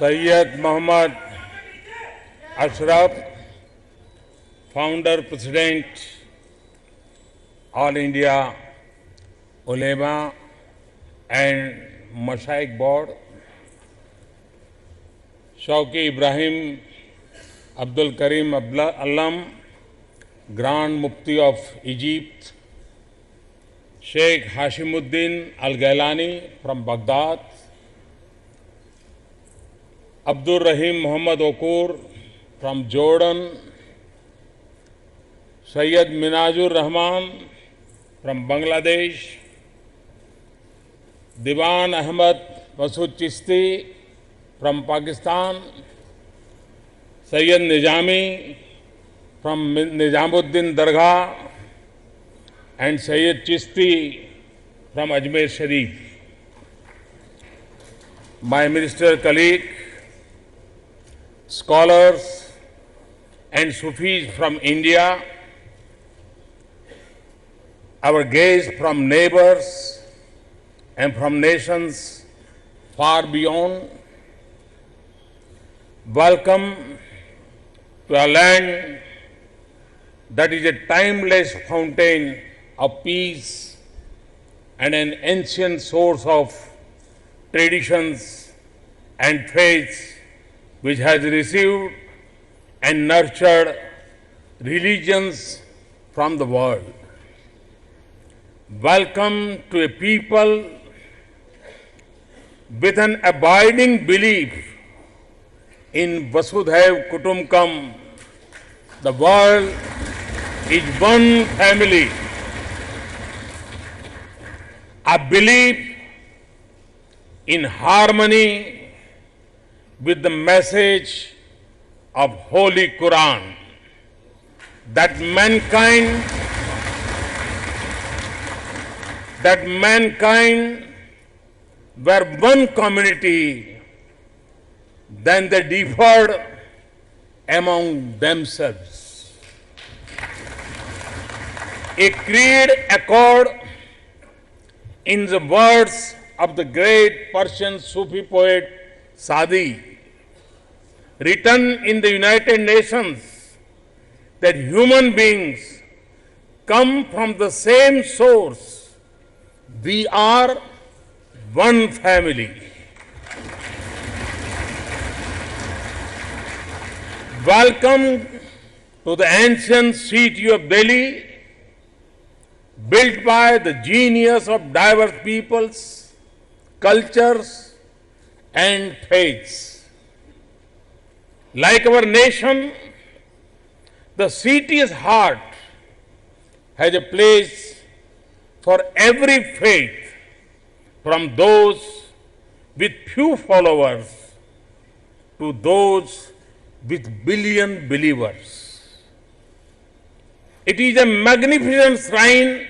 Syed Mohammad Ashraf, Founder President, All India Ulema and Mashaikh Board, Shauki Ibrahim Abdul Karim Alam, Grand Mufti of Egypt, Sheikh Hashimuddin Al Gailani from Baghdad, Abdul Rahim Muhammad Okur from Jordan, Syed Minajur Rahman from Bangladesh, Diwan Ahmad Masood Chishti from Pakistan, Syed Nizami from Nizamuddin Dargah, and Syed Chishti from Ajmer Sharif. My minister colleague, scholars and Sufis from India, our guests from neighbors and from nations far beyond, welcome to a land that is a timeless fountain of peace and an ancient source of traditions and faiths, which has received and nurtured religions from the world. Welcome to a people with an abiding belief in Vasudhaiv Kutumbakam. The world is one family. A belief in harmony with the message of Holy Quran, that mankind were one community, then they differed among themselves. A creed accord, in the words of the great Persian Sufi poet Sadi, written in the United Nations, that human beings come from the same source. We are one family. Welcome to the ancient city of Delhi, built by the genius of diverse peoples, cultures, and faiths. Like our nation, the city's heart has a place for every faith, from those with few followers to those with billion believers. It is a magnificent shrine,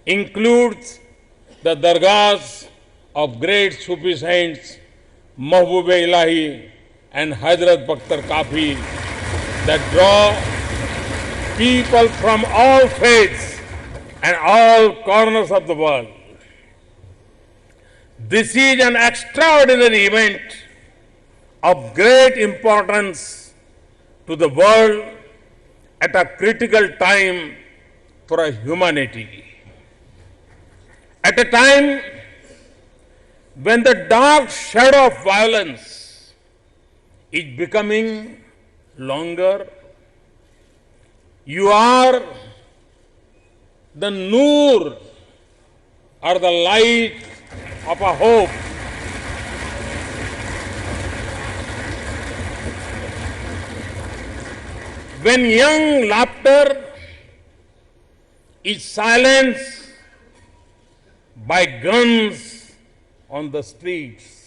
includes the dargahs of great Sufi saints Mahbub-e-Ilahi and Hazrat Bakhtar Kafi, that draw people from all faiths and all corners of the world. This is an extraordinary event of great importance to the world at a critical time for humanity. At a time when the dark shadow of violence is becoming longer, you are the noor, or the light of a hope. When young laughter is silenced by guns on the streets,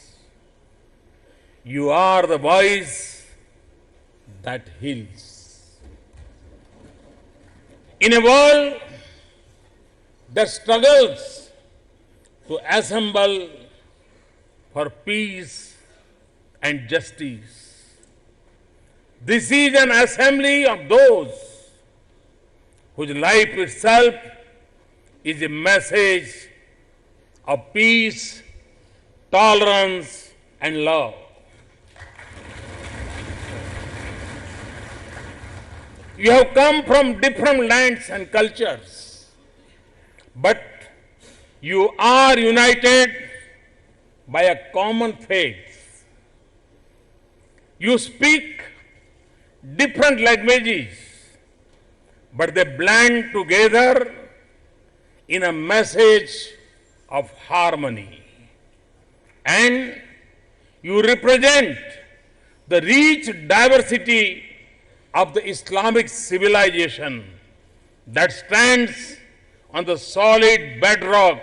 you are the voice that heals. In a world that struggles to assemble for peace and justice, this is an assembly of those whose life itself is a message of peace, tolerance, and love. You have come from different lands and cultures, but you are united by a common faith. You speak different languages, but they blend together in a message of harmony. And you represent the rich diversity of the Islamic civilization that stands on the solid bedrock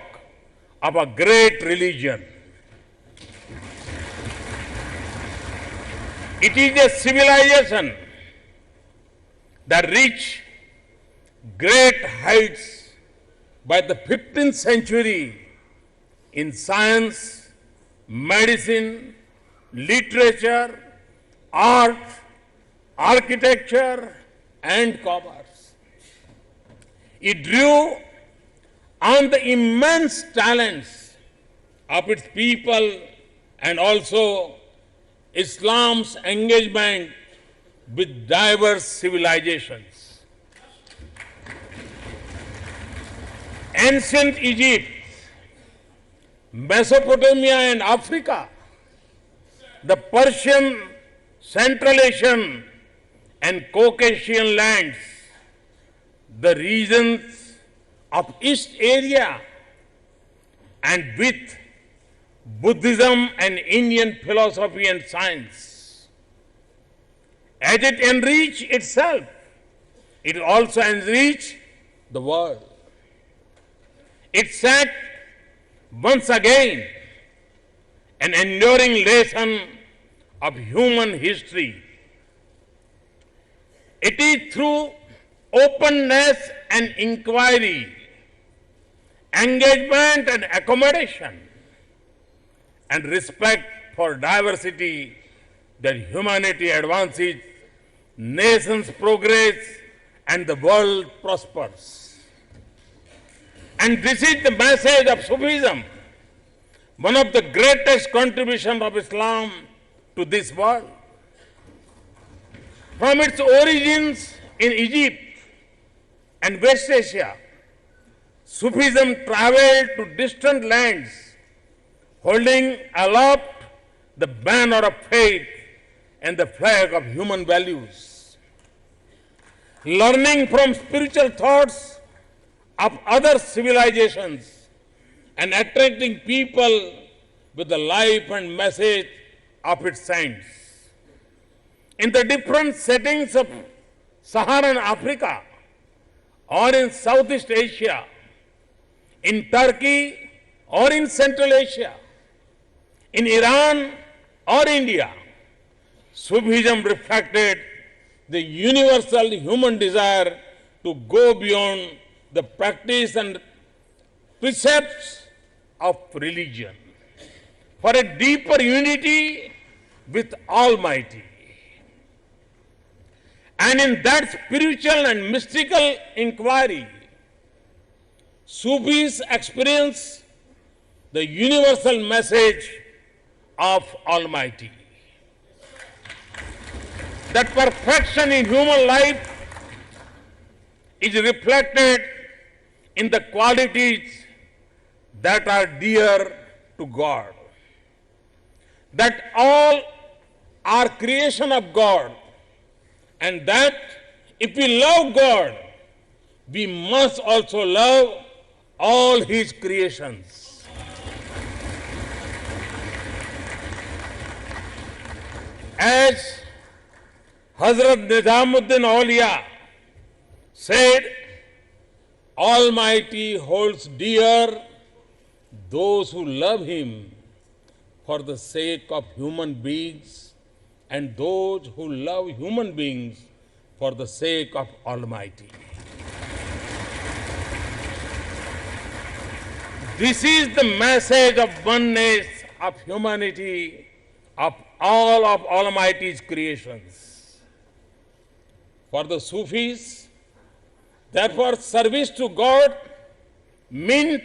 of a great religion. It is a civilization that reached great heights by the 15th century in science, medicine, literature, art, architecture, and commerce. It drew on the immense talents of its people and also Islam's engagement with diverse civilizations. Ancient Egypt, Mesopotamia and Africa, the Persian, Central Asian and Caucasian lands, the regions of East Asia, and with Buddhism and Indian philosophy and science. As it enriched itself, it also enriched the world. It set once again an enduring lesson of human history. It is through openness and inquiry, engagement and accommodation, and respect for diversity that humanity advances, nations progress, and the world prospers. And this is the message of Sufism, one of the greatest contributions of Islam to this world. From its origins in Egypt and West Asia, Sufism traveled to distant lands, holding aloft the banner of faith and the flag of human values. Learning from spiritual thoughts of other civilizations and attracting people with the life and message of its saints. In the different settings of Saharan Africa or in Southeast Asia, in Turkey or in Central Asia, in Iran or India, Sufism reflected the universal human desire to go beyond the practice and precepts of religion for a deeper unity with Almighty. And in that spiritual and mystical inquiry, Sufis experience the universal message of Almighty. That perfection in human life is reflected in the qualities that are dear to God. That all are creation of God, and that if we love God, we must also love all His creations. As Hazrat Nizamuddin Auliya said, Almighty holds dear those who love Him for the sake of human beings and those who love human beings for the sake of Almighty. This is the message of oneness of humanity of all of Almighty's creations. For the Sufis, therefore, service to God meant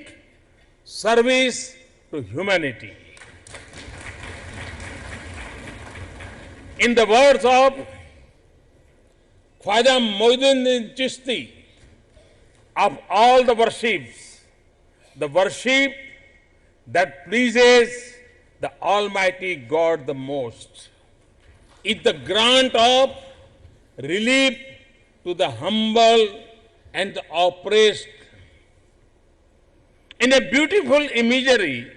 service to humanity. In the words of Khwaja Moinuddin Chishti, of all the worships, the worship that pleases the Almighty God the most is the grant of relief to the humble and the oppressed. In a beautiful imagery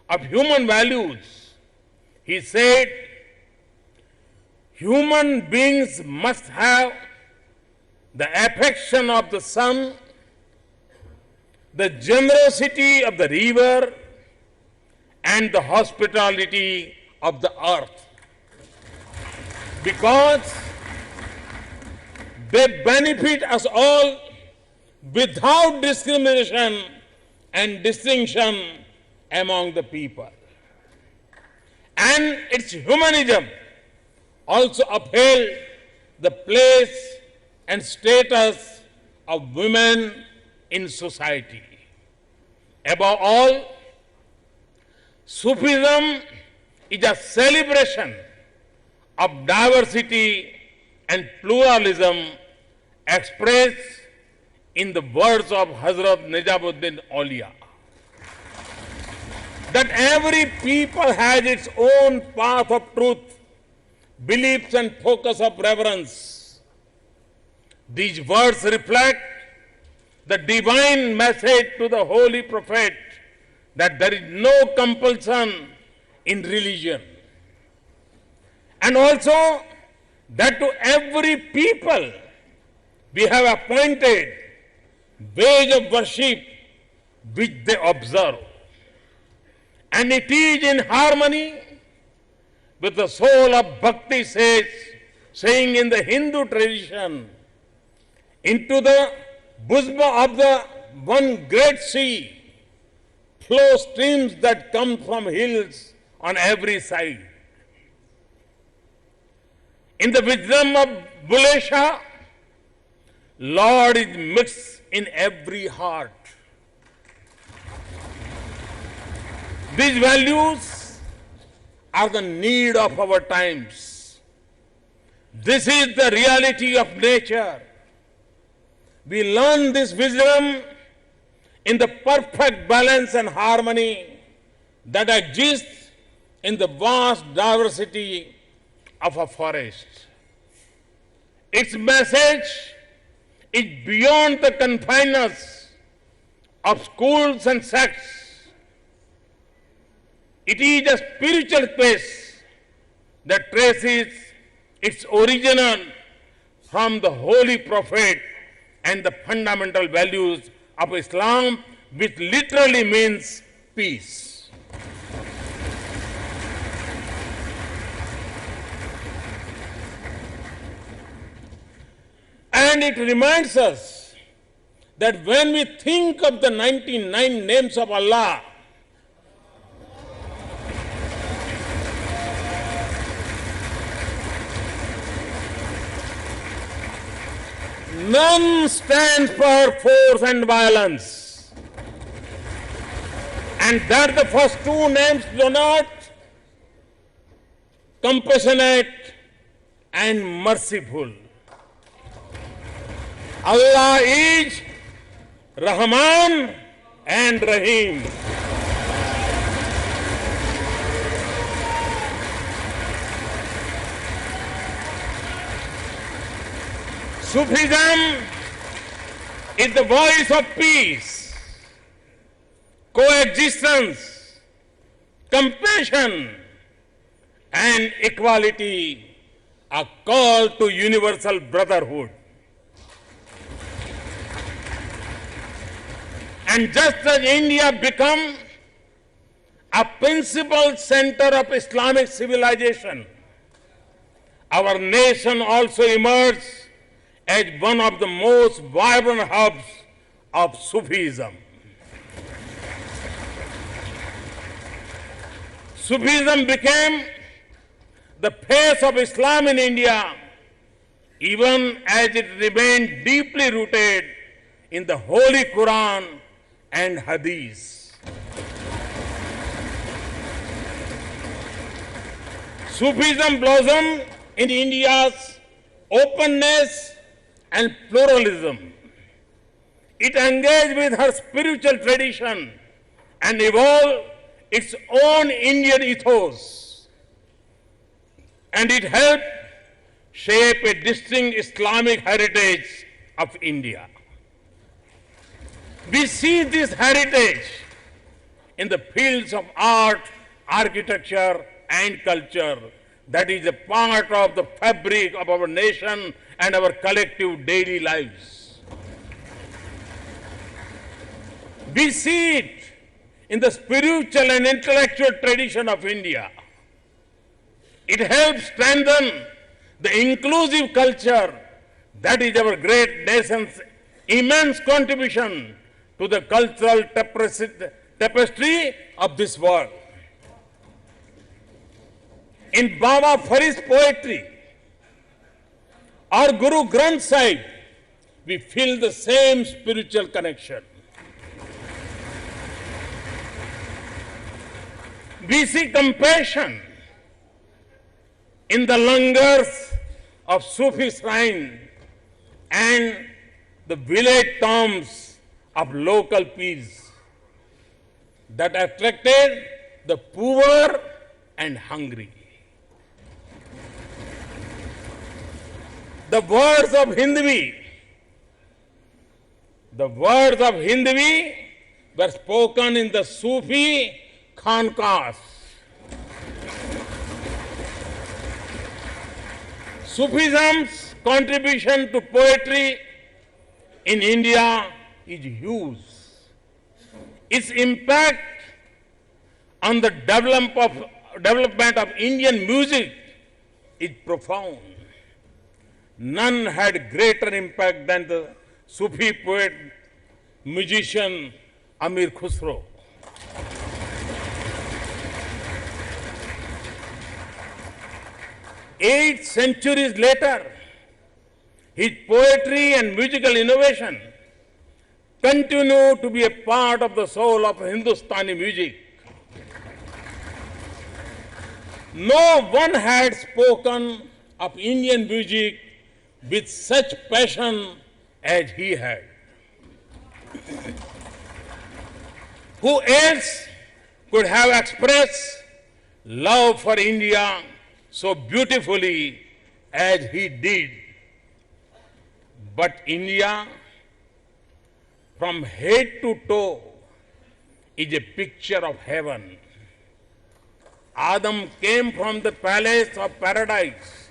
of human values, he said, human beings must have the affection of the sun, the generosity of the river, and the hospitality of the earth, because they benefit us all without discrimination and distinction among the people. And its humanism also upheld the place and status of women in society. Above all, Sufism is a celebration of diversity and pluralism expressed in the words of Hazrat Nizamuddin Aulia, that every people has its own path of truth, beliefs and focus of reverence. These words reflect the divine message to the Holy Prophet that there is no compulsion in religion, and also that to every people we have appointed ways of worship which they observe, and it is in harmony with the soul of bhakti, saying in the Hindu tradition, into the bosom of the one great sea flow streams that come from hills on every side. In the wisdom of Bullhe Shah, Lord is mixed in every heart. These values are the need of our times. This is the reality of nature. We learn this wisdom in the perfect balance and harmony that exists in the vast diversity of a forest. Its message is beyond the confines of schools and sects. It is a spiritual quest that traces its origin from the Holy Prophet and the fundamental values of Islam, which literally means peace. And it reminds us that when we think of the 99 names of Allah, none stands for force and violence. And that the first two names denote compassionate and merciful. Allah is Rahman and Rahim. Sufism is the voice of peace, coexistence, compassion, and equality, a call to universal brotherhood. And just as India became a principal center of Islamic civilization, our nation also emerged as one of the most vibrant hubs of Sufism. Sufism became the face of Islam in India, even as it remained deeply rooted in the Holy Quran and Hadith. Sufism blossomed in India's openness and pluralism. It engaged with her spiritual tradition and evolved its own Indian ethos. And it helped shape a distinct Islamic heritage of India. We see this heritage in the fields of art, architecture, and culture that is a part of the fabric of our nation and our collective daily lives. We see it in the spiritual and intellectual tradition of India. It helps strengthen the inclusive culture that is our great nation's immense contribution to the cultural tapestry of this world. In Baba Farid's poetry or Guru Granth Sahib, we feel the same spiritual connection. We see compassion in the langars of Sufi shrine and the village tombs of local peers that attracted the poor and hungry. The words of Hindvi were spoken in the Sufi khanqahs. Sufism's contribution to poetry in India is huge. Its impact on the development of Indian music is profound. None had greater impact than the Sufi poet, musician Amir Khusro. 8 centuries later, his poetry and musical innovation continue to be a part of the soul of Hindustani music. No one had spoken of Indian music with such passion as he had. Who else could have expressed love for India so beautifully as he did? But India, from head to toe, is a picture of heaven. Adam came from the palace of paradise.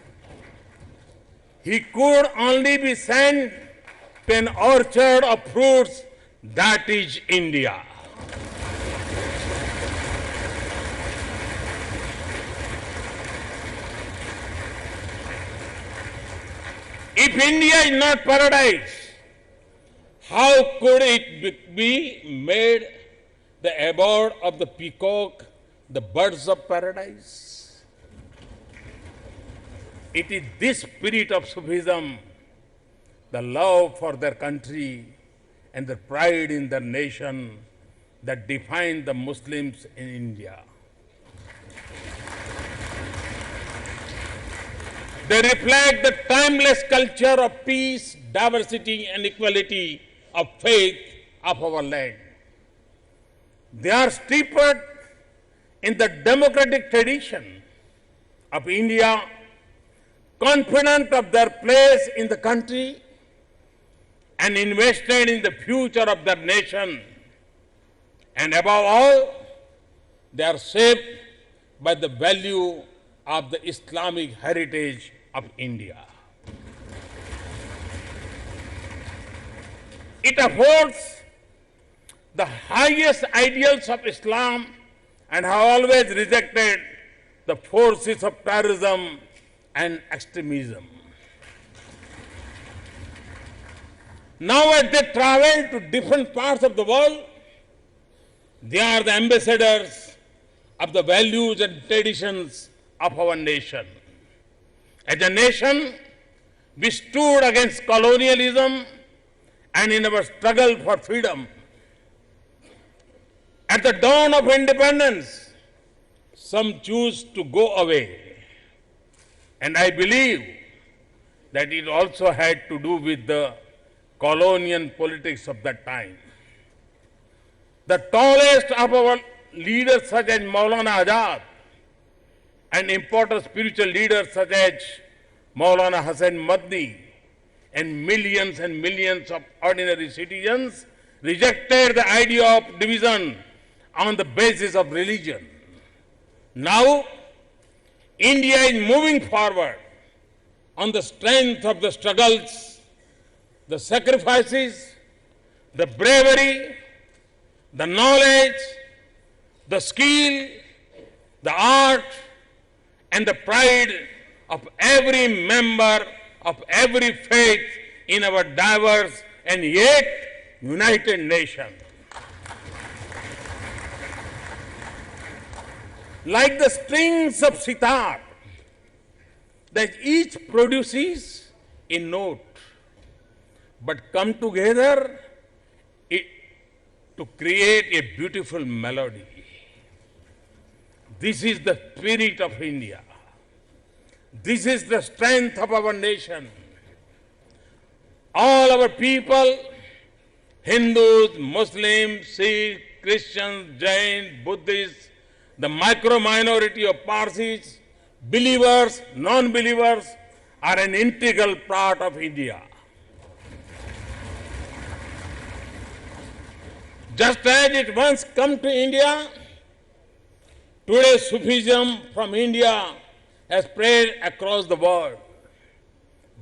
He could only be sent to an orchard of fruits, that is India. If India is not paradise, how could it be made the abode of the peacock, the birds of paradise? It is this spirit of Sufism, the love for their country and the pride in their nation, that define the Muslims in India. They reflect the timeless culture of peace, diversity, and equality of faith of our land. They are steeped in the democratic tradition of India, confident of their place in the country, and invested in the future of their nation. And above all, they are shaped by the value of the Islamic heritage of India. It affords the highest ideals of Islam and have always rejected the forces of terrorism and extremism. Now as they travel to different parts of the world, they are the ambassadors of the values and traditions of our nation. As a nation, we stood against colonialism and in our struggle for freedom. At the dawn of independence, some choose to go away. And I believe that it also had to do with the colonial politics of that time. The tallest of our leaders such as Maulana Azad and important spiritual leaders such as Maulana Hassan Madni and millions of ordinary citizens rejected the idea of division on the basis of religion. Now, India is moving forward on the strength of the struggles, the sacrifices, the bravery, the knowledge, the skill, the art, and the pride of every member of every faith in our diverse and yet united nation. Like the strings of sitar that each produces a note, but come together to create a beautiful melody. This is the spirit of India. This is the strength of our nation. All our people, Hindus, Muslims, Sikhs, Christians, Jains, Buddhists, the micro-minority of Parsis, believers, non-believers, are an integral part of India. Just as it once come to India, today Sufism from India has spread across the world.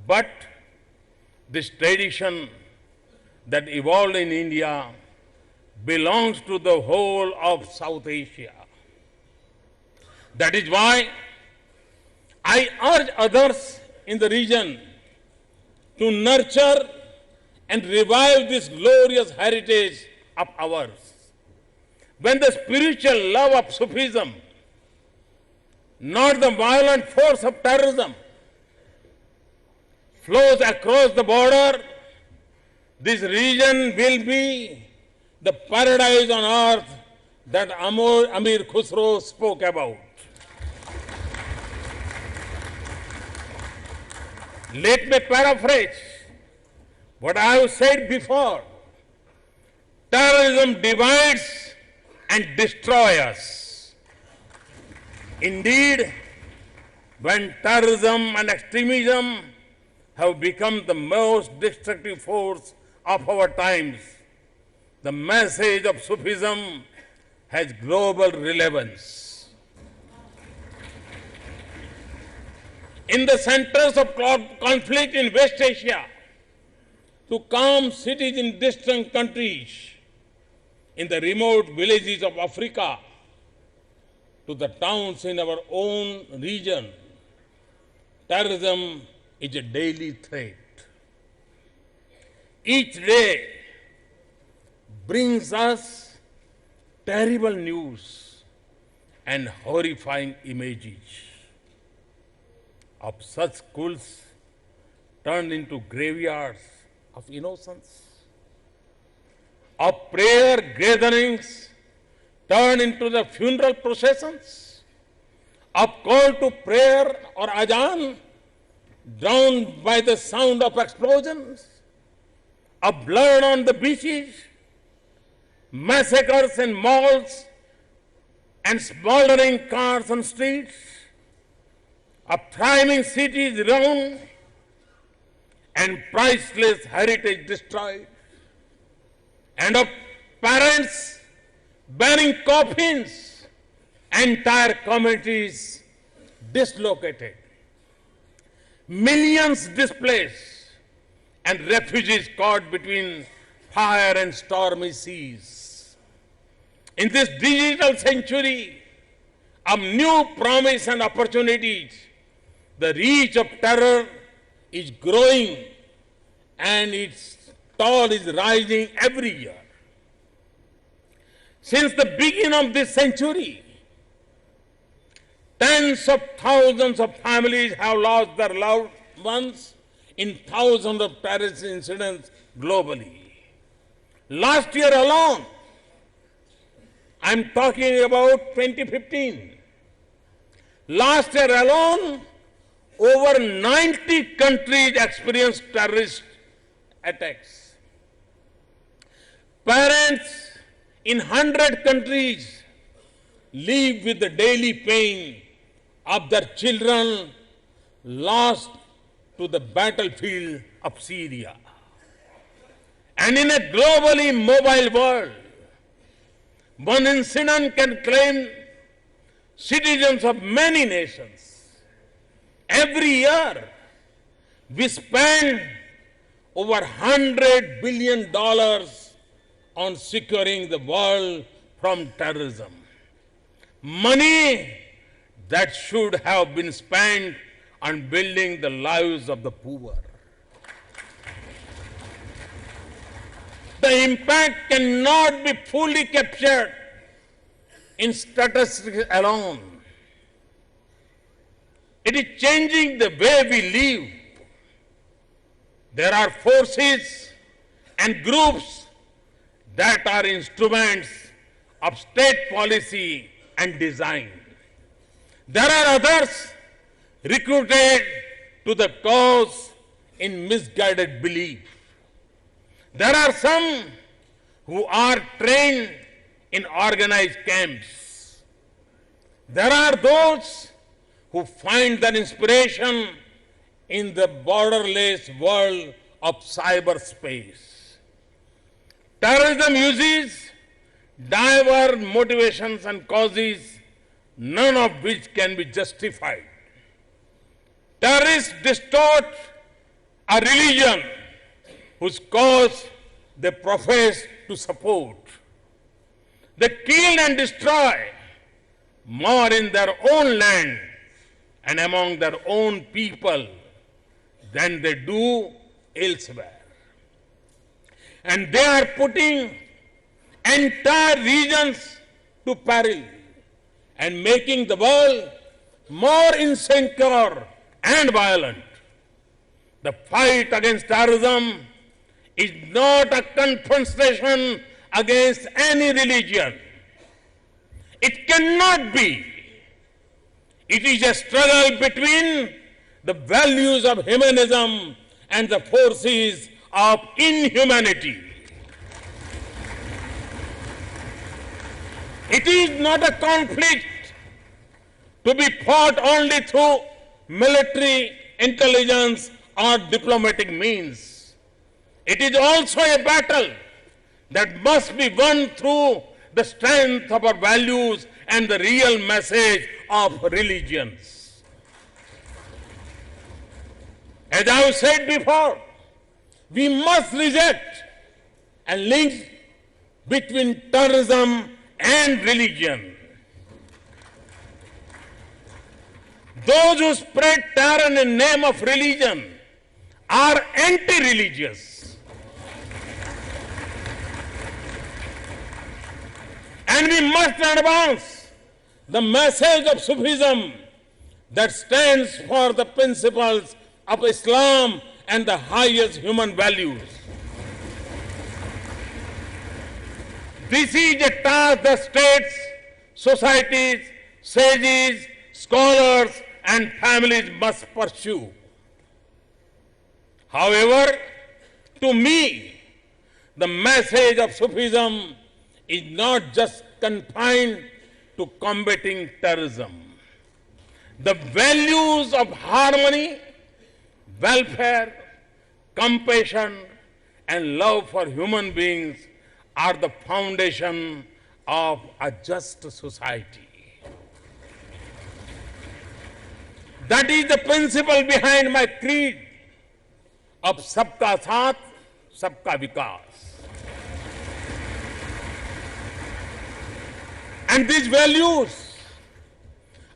But this tradition that evolved in India belongs to the whole of South Asia. That is why I urge others in the region to nurture and revive this glorious heritage of ours. When the spiritual love of Sufism, not the violent force of terrorism, flows across the border, this region will be the paradise on earth that Amir Khusro spoke about. Let me paraphrase what I have said before. Terrorism divides and destroys us. Indeed, when terrorism and extremism have become the most destructive force of our times, the message of Sufism has global relevance. In the centers of conflict in West Asia, to calm cities in distant countries, in the remote villages of Africa, to the towns in our own region, terrorism is a daily threat. Each day brings us terrible news and horrifying images of such schools turned into graveyards of innocence, of prayer gatherings turned into the funeral processions, of call to prayer or adhan drowned by the sound of explosions, of blood on the beaches, massacres in malls and smoldering cars on streets, of thriving cities ruined and priceless heritage destroyed, and of parents bearing coffins, entire communities dislocated, millions displaced, and refugees caught between fire and stormy seas. In this digital century of new promise and opportunities, the reach of terror is growing and its toll is rising every year. Since the beginning of this century, tens of thousands of families have lost their loved ones in thousands of terrorist incidents globally. Last year alone, I'm talking about 2015. Last year alone, over 90 countries experienced terrorist attacks. Parents in 100 countries live with the daily pain of their children lost to the battlefield of Syria. And in a globally mobile world, one incident can claim citizens of many nations. Every year, we spend over $100 billion on securing the world from terrorism. Money that should have been spent on building the lives of the poor. The impact cannot be fully captured in statistics alone. It is changing the way we live. There are forces and groups that are instruments of state policy and design. There are others recruited to the cause in misguided belief. There are some who are trained in organized camps. There are those who find their inspiration in the borderless world of cyberspace. Terrorism uses diverse motivations and causes, none of which can be justified. Terrorists distort a religion whose cause they profess to support. They kill and destroy more in their own land and among their own people than they do elsewhere. And they are putting entire regions to peril and making the world more insecure and violent. The fight against terrorism is not a confrontation against any religion. It cannot be. It is a struggle between the values of humanism and the forces of inhumanity. It is not a conflict to be fought only through military intelligence or diplomatic means. It is also a battle that must be won through the strength of our values and the real message of religions. As I have said before, we must reject a link between terrorism and religion. Those who spread terror in the name of religion are anti-religious. And we must advance the message of Sufism that stands for the principles of Islam and the highest human values. This is a task that states, societies, sages, scholars, and families must pursue. However, to me, the message of Sufism is not just confined to combating terrorism. The values of harmony, welfare, compassion, and love for human beings are the foundation of a just society. That is the principle behind my creed of Sabka Saath, Sabka Vikas. And these values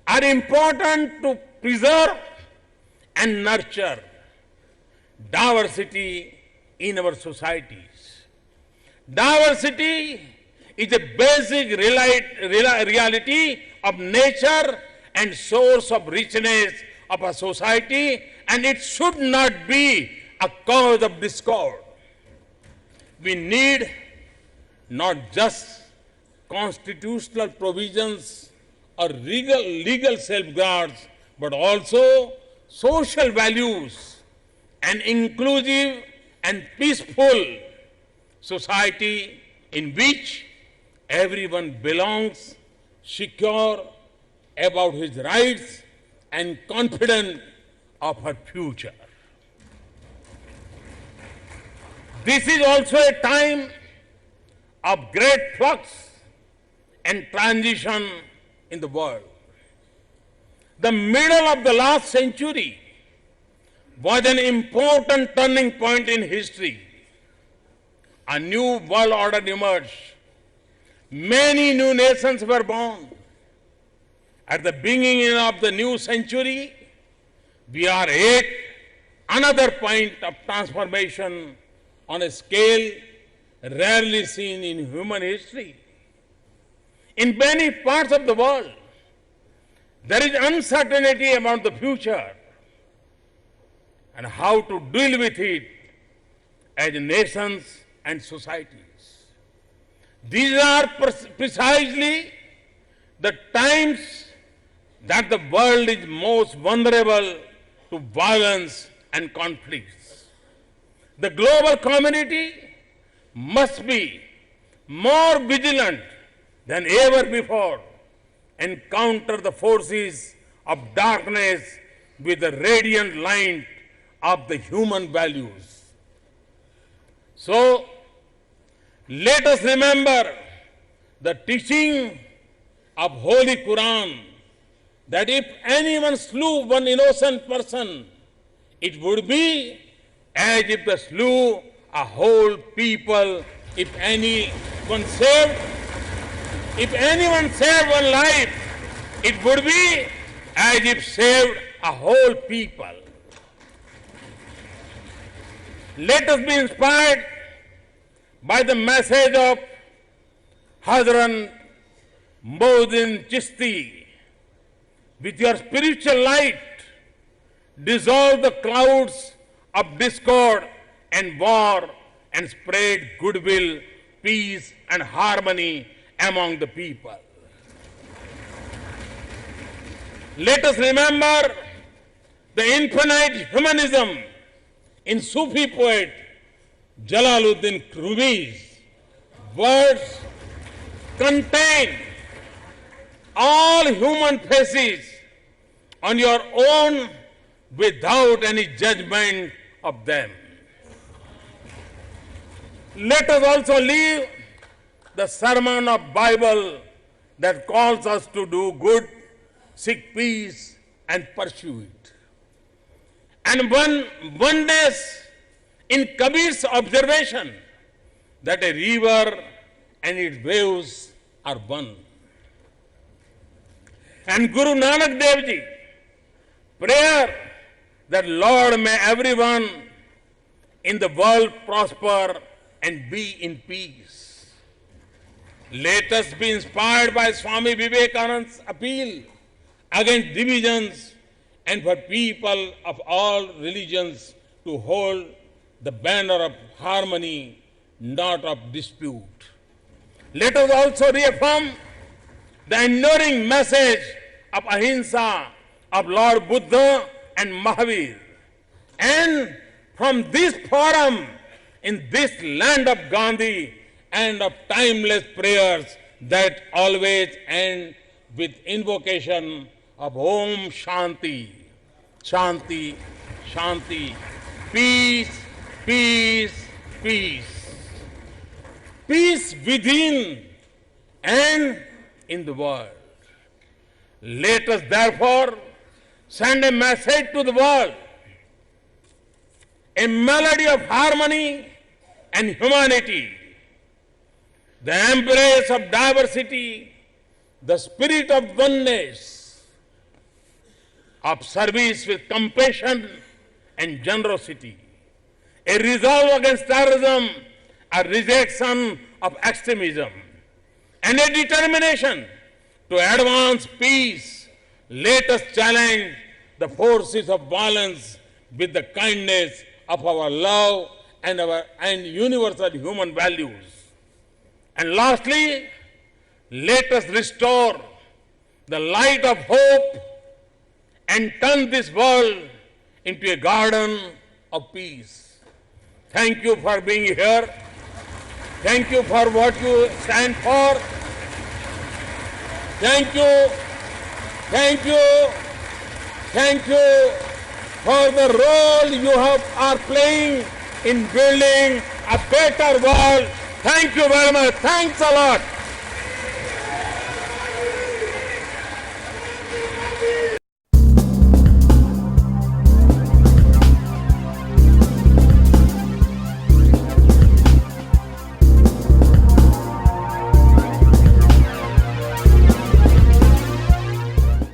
are important to preserve and nurture diversity in our societies. Diversity is a basic reality of nature and source of richness of a society, and it should not be a cause of discord. We need not just constitutional provisions or legal safeguards, but also social values, an inclusive and peaceful society in which everyone belongs, secure about his rights and confident of her future. This is also a time of great flux and transition in the world. The middle of the last century was an important turning point in history. A new world order emerged. Many new nations were born. At the beginning of the new century, we are at another point of transformation on a scale rarely seen in human history. In many parts of the world, there is uncertainty about the future and how to deal with it as nations and societies. These are precisely the times that the world is most vulnerable to violence and conflicts. The global community must be more vigilant than ever before and counter the forces of darkness with the radiant light of the human values. So, let us remember the teaching of Holy Quran that if anyone slew one innocent person, it would be as if they slew a whole people. If anyone saved one life, it would be as if saved a whole people. Let us be inspired by the message of Hazrat Mohdin Chishti. With your spiritual light, dissolve the clouds of discord and war and spread goodwill, peace and harmony among the people. Let us remember the infinite humanism in Sufi poet Jalaluddin Rumi's words contain all human faces on your own without any judgment of them. Let us also leave the sermon of Bible that calls us to do good, seek peace and pursue it. And one day in Kabir's observation that a river and its waves are one. And Guru Nanak Dev Ji, prayer that Lord may everyone in the world prosper and be in peace. Let us be inspired by Swami Vivekananda's appeal against divisions and for people of all religions to hold the banner of harmony, not of dispute. Let us also reaffirm the enduring message of Ahimsa of Lord Buddha and Mahavir. And from this forum, in this land of Gandhi and of timeless prayers that always end with invocation of Om Shanti, Shanti, Shanti, peace, peace, peace. Peace within and in the world. Let us therefore send a message to the world, a melody of harmony and humanity, the embrace of diversity, the spirit of oneness, of service with compassion and generosity, a resolve against terrorism, a rejection of extremism, and a determination to advance peace. Let us challenge the forces of violence with the kindness of our love and universal human values. And lastly, let us restore the light of hope and turn this world into a garden of peace. Thank you for being here. Thank you for what you stand for. Thank you, thank you, thank you for the role you are playing in building a better world. Thank you very much. Thanks a lot.